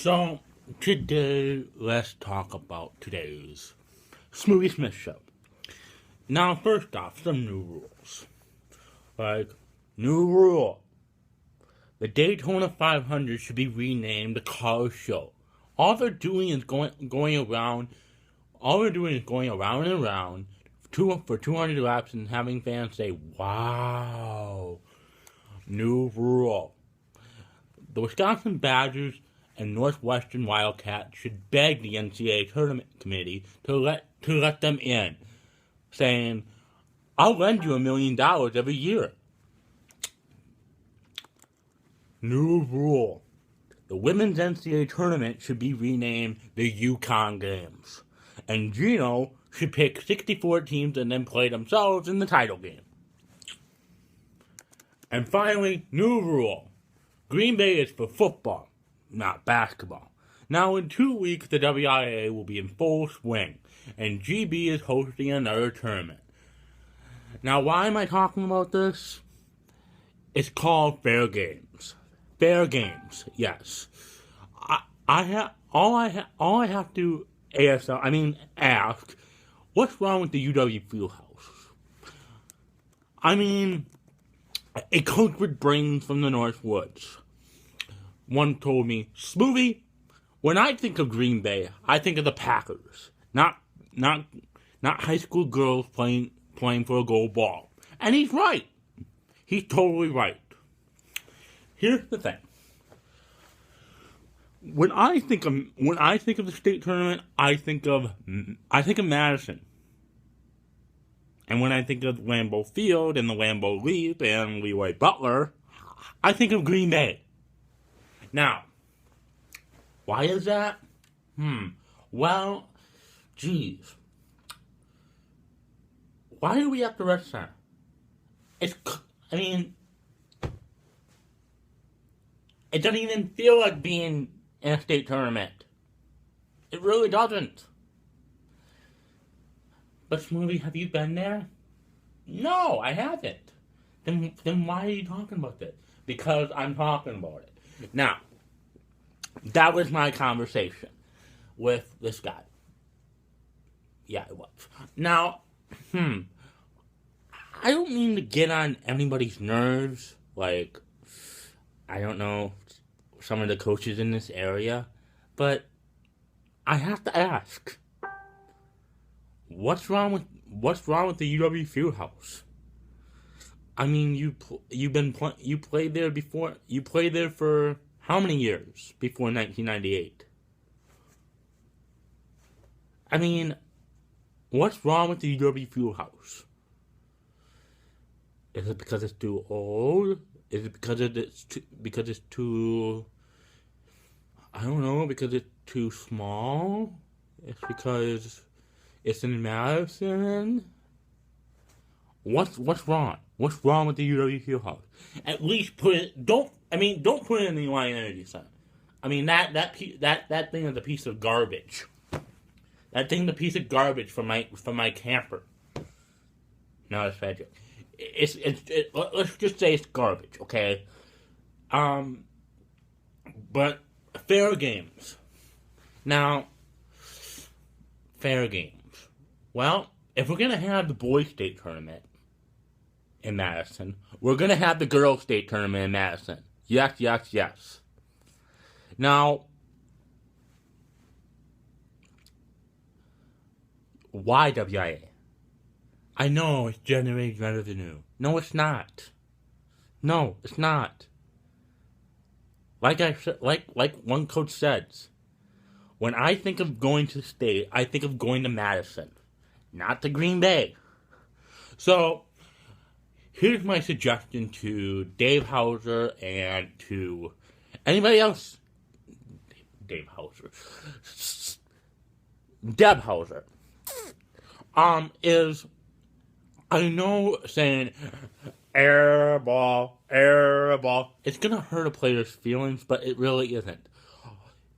So, today, let's talk about today's Smoothie Smith show. Now, first off, some new rules. New rule. The Daytona 500 should be renamed the Car Show. All they're doing is going around and around for 200 laps and having fans say, wow. New rule. The Wisconsin Badgers and Northwestern Wildcats should beg the NCAA tournament committee to let them in, saying, I'll lend you $1 million every year. New rule. The women's NCAA tournament should be renamed the Yukon Games, and Gino should pick 64 teams and then play themselves in the title game. And finally, new rule. Green Bay is for football, not basketball. Now, in 2 weeks, the WIAA will be in full swing, and GB is hosting another tournament. Now, why am I talking about this? It's called Fair Games. Fair Games, yes. All I have to ask, what's wrong with the UW Fieldhouse? I mean, a coach with brains from the North Woods. One told me, Smoothie, when I think of Green Bay, I think of the Packers, not high school girls playing for a gold ball. And he's right. He's totally right. Here's the thing. When I think of the state tournament, I think of Madison. And when I think of Lambeau Field and the Lambeau Leap and Leroy Butler, I think of Green Bay. Now, why is that? Well, geez. Why do we have to rest center? It doesn't even feel like being in a state tournament. It really doesn't. But Smoothie, have you been there? No, I haven't. Then why are you talking about this? Because I'm talking about it. Now, that was my conversation with this guy. Yeah, it was. Now, I don't mean to get on anybody's nerves, like, I don't know, some of the coaches in this area, but I have to ask, what's wrong with the UW Fieldhouse? I mean, you played there before. You played there for how many years before 1998? I mean, what's wrong with the UW Fieldhouse? Is it because it's too old? Is it because it's too? I don't know. Because it's too small. It's because it's in Madison. What's wrong? What's wrong with the UW Fieldhouse? At least put it. Don't put it in the Lion Energy Center. I mean that thing is a piece of garbage. That thing's a piece of garbage for my camper. No, it's bad joke. Let's just say it's garbage, okay? But fair games. Now, fair games. Well, if we're gonna have the boys' state tournament in Madison, we're gonna have the girls' state tournament in Madison. Yes, yes, yes. Now, why WIA? I know it's generating revenue. No, it's not. No, it's not. Like one coach says, when I think of going to state, I think of going to Madison, not to Green Bay. So, here's my suggestion to Dave Hauser and to anybody else. Deb Hauser. Is, I know saying air ball, it's going to hurt a player's feelings, but it really isn't.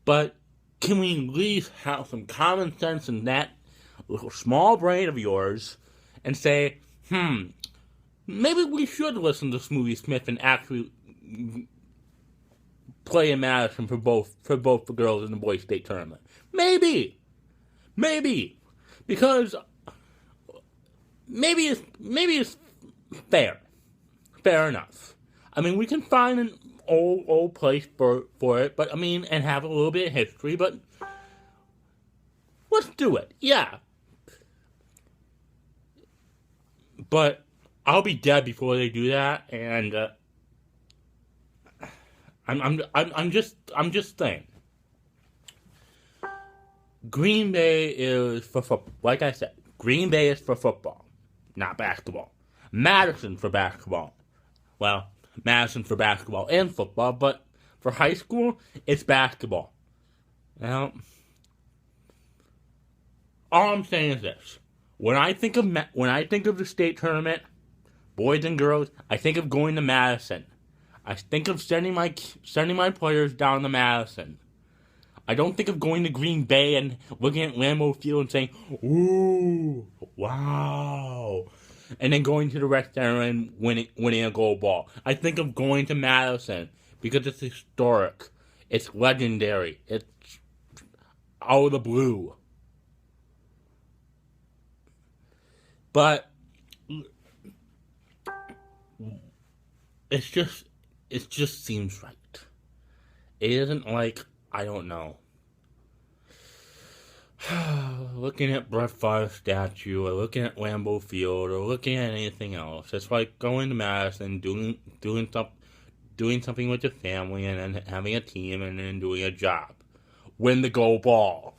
But can we at least have some common sense in that little small brain of yours and say, maybe we should listen to Smoothie Smith and actually play in Madison for both the girls and the boys state tournament. Maybe, because maybe it's fair enough. I mean, we can find an old place for it, but I mean, and have a little bit of history, but let's do it. Yeah, but I'll be dead before they do that, and I'm just saying. Green Bay is for football. Like I said, Green Bay is for football, not basketball. Madison for basketball. Well, Madison for basketball and football, but for high school, it's basketball. Now, all I'm saying is this: when I think of the state tournament, boys and girls, I think of going to Madison. I think of sending my players down to Madison. I don't think of going to Green Bay and looking at Lambeau Field and saying, "Ooh, wow," and then going to the rec center and winning a gold ball. I think of going to Madison because it's historic, it's legendary, it's out of the blue. But it just seems right. It isn't like, I don't know, looking at Brett Favre's statue, or looking at Lambeau Field, or looking at anything else. It's like going to Madison, doing something with your family, and then having a team, and then doing a job. Win the gold ball.